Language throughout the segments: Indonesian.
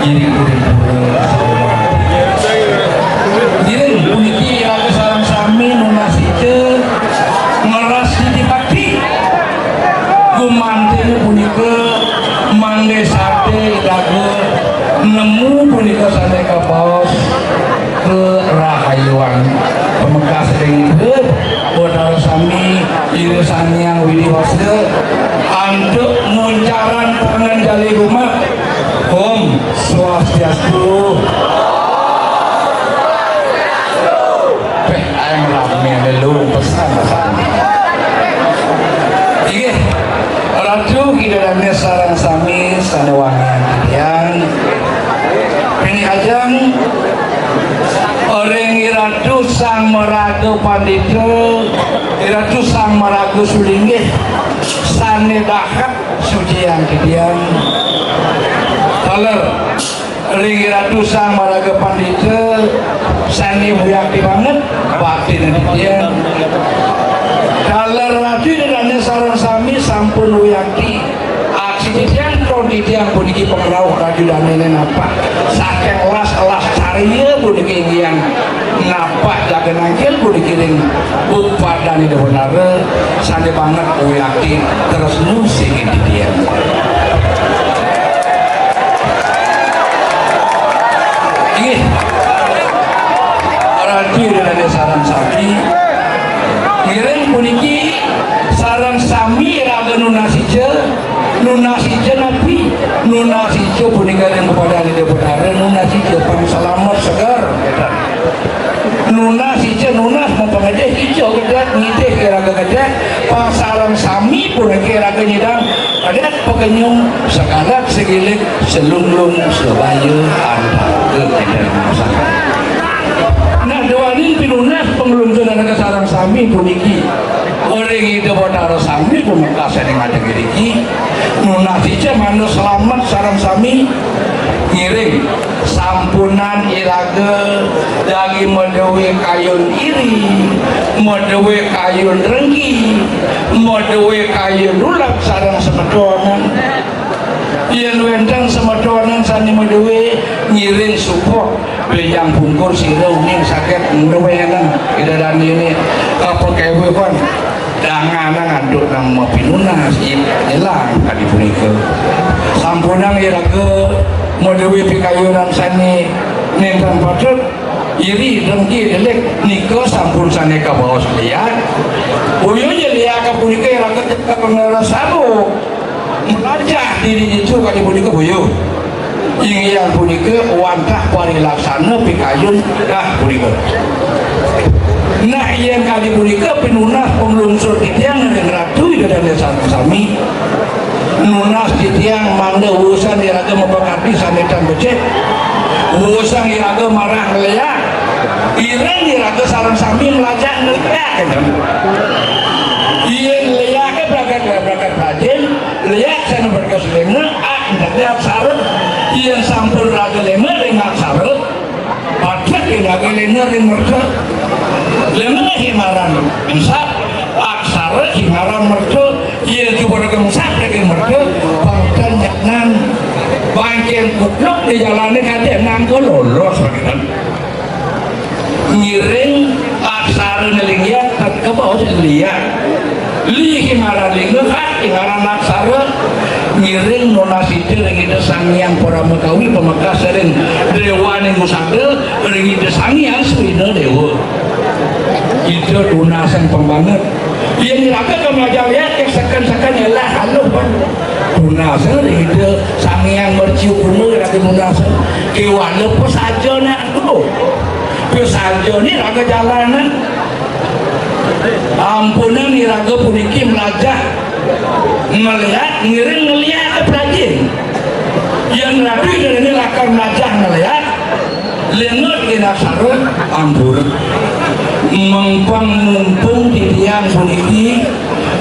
iring-iring iring puniki lagu sarang sami nunasike ngeras di bakti gumantin punika mangge sate lagu nemu punika sate kapaos ke rahayuan pemekas ringkeut bodal sami irisan yang widiwasda untuk nguncaran pengendali rumah Om Swastiastu. Ayam rame lelu pesan iya ratu kidarannya sarang sami sanewangan yang ini ajang orang iratu sang meragu pandito iratu sang meragu sulinggih sane dahat suci yang kidian kalau ring ratu sang meragu pandito sane buyakti banget bakti nanti dia kalau ratu dan sarang sami sampun buyakti aksi dia di tiang puniki pengerau raju dan nenek napa saking elas carinya puniki yang napa jaga nangkil puniki ring upadan itu benar sandi banget uyaki terus musik ini dia ini raju dan sarang sami ngiring puniki sarang sami raga nunasija nabi nunasija punika yang kepada ini benar nunasija pang selamat segar nunasija nunas mempengaja hijau kedat ngitih kira-kira kedat pang sarang sami pun kira-kira nyidang ada pekenyung sekalat segilik selunglung sebayu anda nah doanin pinunas pengeluncuran ke sarang sami puniki orang itu benar sami pemekas yang ada geriki nunasija manu selamat sarang sami ngiring sampunan irage dagi medewe kayun iri medewe kayun renggi medewe kayun rulak sarang semedonan yang wendang semedonan sani medewe ngiring support bejang bungkur sirau ning sakit ngewenan ida dan ini apa kewe kon dangan ngaduk nang pinunas hilang kali punika sampunang iraga medewi pikayunan sani nentan patut iri dengki delek nika sampun sane ka baos liat uyunya liat ka punika iraga ka pengara sabuk melajah diri itu kali punika buyu ingin punika wantah pari laksana pikayun dah punika nah yang kali punika pinunas pengelunsur titiang dan ratu dan sami nunas titiang manda urusan iraga mempengabdi sanetan becek urusan iraga marah ngeliat ireng iraga sarang sami melajak ngeliat iya ngeliat berangkat rajin lihat sana berkas lema ngeliat sarut iya sampul raga lema dengan sarut pacat iraga lema dengan mereka lema himaran insap aksara himaran mereka ia juga gemsak dengan mereka bangkan yaknan bangkeng kukluk di jalannya kata nangko lolos ngiring aksara ngelinggiat ke bawah lihat li himaran linggiat himaran aksara ngiring nonasite ringida sangiang para mekawi pemekas sering dewa ning musada ringida sangiang suwina dewa itu dunasan pembanget yang nilaka kemaja lihat yang sekan-sekan ialah haluh kan dunasan ringida sangiang merciu kuno lagi dunasan kewana po saja nak tu po saja ni raga jalanan ampunan ni raga puniki melajah melihat ngiring ngelihat pelajin yang rapi dan ini lakar melajah ngelihat lengut kena sarut ambur mengpang mumpung di tiang puniki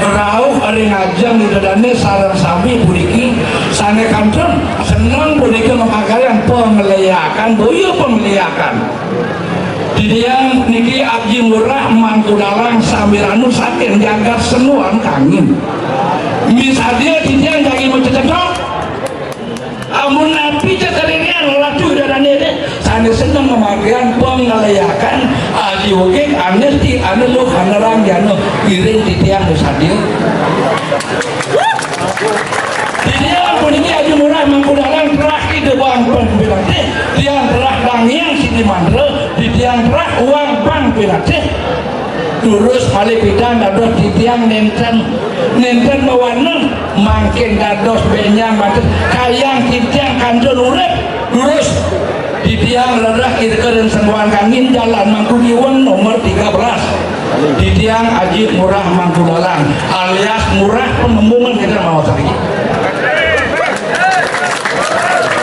rauh hari ngajang di dadane sarang sami puniki sane kanton senang puniki memagarian pemeliakan boyo pemeliakan di tiang niki abji murah mangkudalang samiranu saking jagat senuan kangin misalnya di tiang jagi mencecok amun nabi cekalian ane seneng kemagian pengelayakan aji wukik ane di ane lu kanerang jano giring titiang nu sadir titiang puniki aji murah mangkudalang terak ide bang penbilate tiang terak dangiang sini mandre titiang terak uang bang bilate terus paling bidang dados titiang nenten bawana mangkin dados benyang batas kayang titiang kanjur urep terus titiang lerah irkeren sembuhan kangin jalan Mangkudiwon nomor 13 titiang Aji Murah Mangkudalang alias murah pengembangan kita mau tadi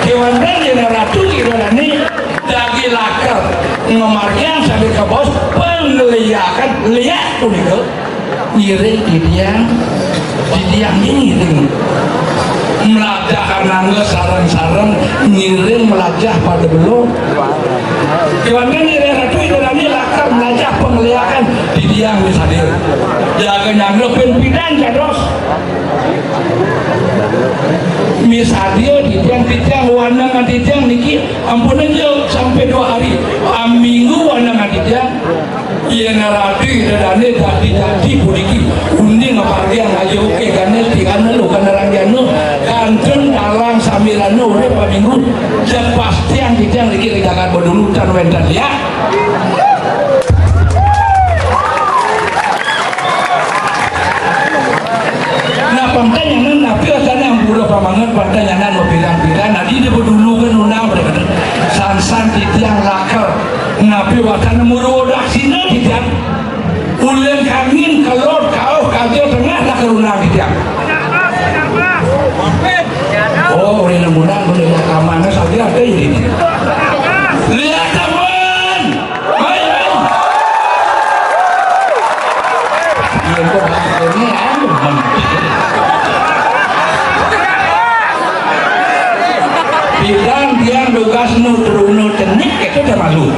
kewandan generatu kirolani dagi lakar ngomargian sambil ke bos pengliakan lihat tuh nih ngiring titiang ini melajah karena nggak sarang-sarang ngiring melajah pada belum kewangan ngiring ratu itu nanti lakar melajah pengliakan titiang misalnya jaga nyanggepin pidan jados misalnya titiang warna titiang niki ampun aja sampai 2 hari minggu warna titiang iya narati dadane jadi puniki undi ngapargian aja oke karena tikana lu kanarang jano kanjeng talang samirano urip minggu dan pasti yang titiang niki regakan bodulutan wendan ya pantanyanan tapi asana yang pura pamangan pantanyanan berbilang-bilang nadi dia berdulu kan undang mereka san-san titiang lakar nabi wasana murodak sini titiang ulen kangin kalor kau kajau tengah lakar undang titiang oh ulen undang ulen kamana saja ada ini lihat teman ayo ini kok ini bilang dia tugas nu tenik itu udah malu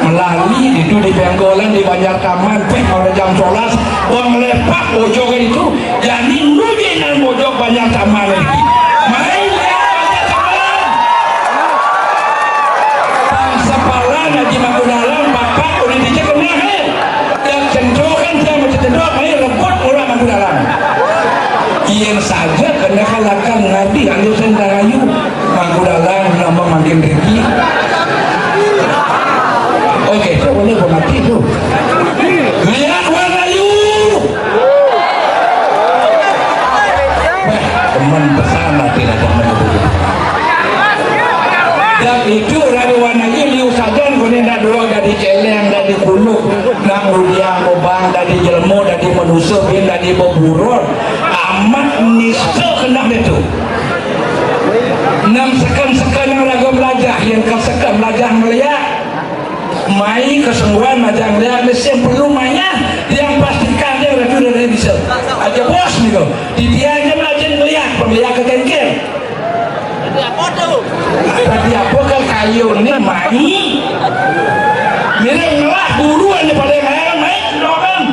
melalui itu di Penggolan di Banjarkaman oleh jam 11 uang lepak bojok itu jadi nujinan bojok Banjarkaman lagi main Banjarkaman sepalan Haji Mangkudalang bapak udah dicekena dan cendokan dia macam cendok main rebut orang Mangkudalang yang saja kena kalahkan Nabi Alusan Darayu Mangkudalang nama makin tinggi oke saya boleh mati tuh lihat warna yu teman pesana tidak teman dan itu dari warna yu liu sajan kuning dah dua dari celeng dari kuluk nang rudiang obang dari jelmo dari manusia bin dari boburor amat nista kena itu enam sekan yang ragu belajar yang kesekan belajar melihat mai kesungguhan belajar melihat mesin perlu mainnya yang pastikan dia sudah dari bisa aja bos nih kok dia aja belajar melihat pemelihat ke kengkel tadi apa kan kayu ini mai mirip ngelah buruan nih pada yang main doang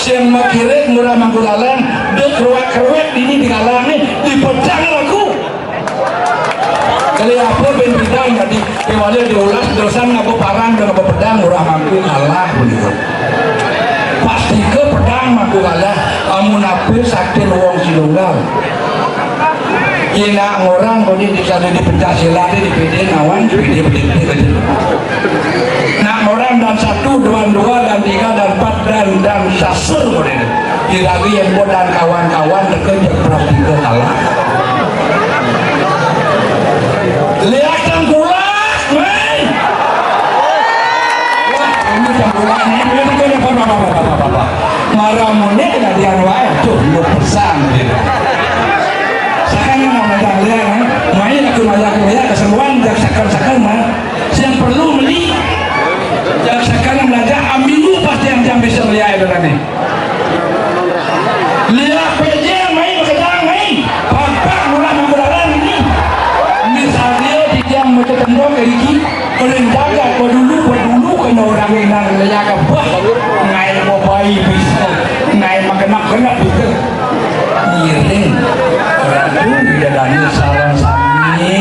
yang makirek Murah Mangkudalang dek keruak ini di kalang nih dipecah lagu kali apa ben bidang tadi kewali diulas dosan ngapa parang dan ngapa pedang Murah Mangkudalang begitu pasti ke pedang Mangkudalang amun apil sakti wong silunggal ina orang kodi dicari di Pencasilat di PD nawan PD nah orang dan 1, 2, dan 3, dan 4 dan sasur kemudian diragi yang buat dan kawan-kawan terkerja praktikal kalah lihat cangkulak men wah ini cangkulak ini apa maramunnya kejadian wae tuh lu pesan gitu sekarang mau ngajak lihat main aku ngajak kesemuan jaksakan mah yang perlu beli jaksakan belajar ambil pasti yang bisa lihat itu kan lihat PJ main kedang main bapak Murah Mangkudalang ini misalnya di jam macam tendok lagi kalian jaga dulu kena orang yang lihat ke bah ngai mau bayi bisa ngai makan bisa ngiring orang itu dia dari sarang sami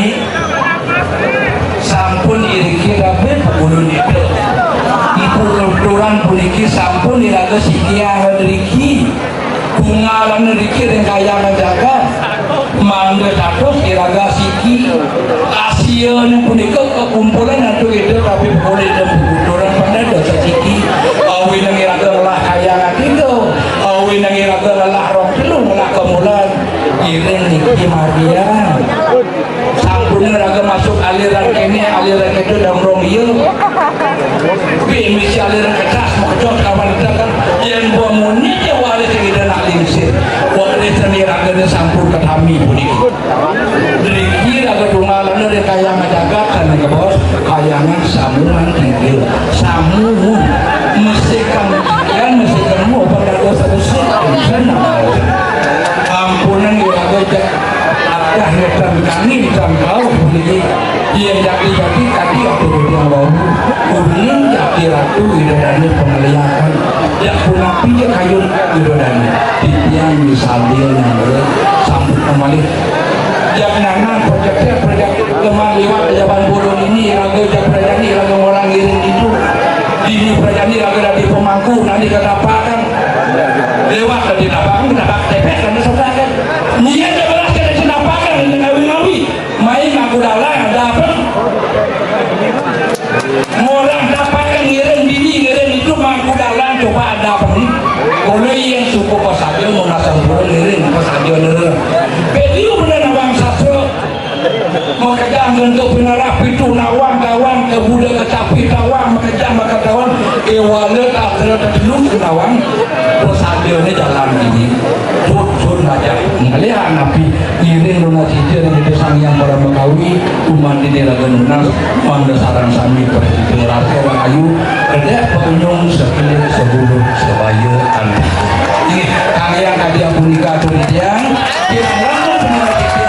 sampun iriki rabe ulun itu ipun puniki sampun iraga sikian riki bungalan riki rengkayang jaga mangga dados iraga siki asian punika kekumpulan atuh itu tapi boleh dan pada dosa siki awi nang iraga lah kayang itu awi nang iraga lah rong telu lah kemulan iring niki mardian sampun raga masuk aliran kene aliran itu dan rong ieu misi aliran atas makjot kawan kan yang bangunnya ya wali tidak nak lingsir wali sendiri raga sampun ketami puniki dari kira ke dungalan dari kayangan jaga karena ke bos kayangan samuan tinggi samu mesti kamu kian mesti kamu pada dosa dosa ampunan iraga ada hetan kami kau puniki yang jaki tadi aku dia bau kuning jaki ratu idodani pengeliakan yang punapi dia kayu idodani titian misalnya yang sambut kembali yang nana proyeknya proyek lemah liwat jaban burung ini raga jak prajani raga orang ngiring itu ini prajani raga dari pemangku nanti kata apa kan lewat dari napang kenapa tepek karena saudara kan niat dia belas dari senapakan dengan ngawi-ngawi main aku dalang ada apa orang dapatkan ngiring dini ngiring itu mangku dalang coba ada apa nih kalau yang suku pasadio mau nasang burung ngiring pasadio ngiring pediu benar nawang satu makanya untuk penarap itu nawang kawan ke budak kecapi tawang makanya maka kawan ewalet akhirnya terdelung ke nawang pasadio ini jalan ini tur aja ngelihat nabi ngiring lunas hijau dan itu sang yang para mengkawi umat di daerah genunas mangga sarang sami perhitung rasa orang ayu kerja pengunjung sekilir sebulu sebaya anu ini kalian kadia punika tuh yang kita langsung semua kita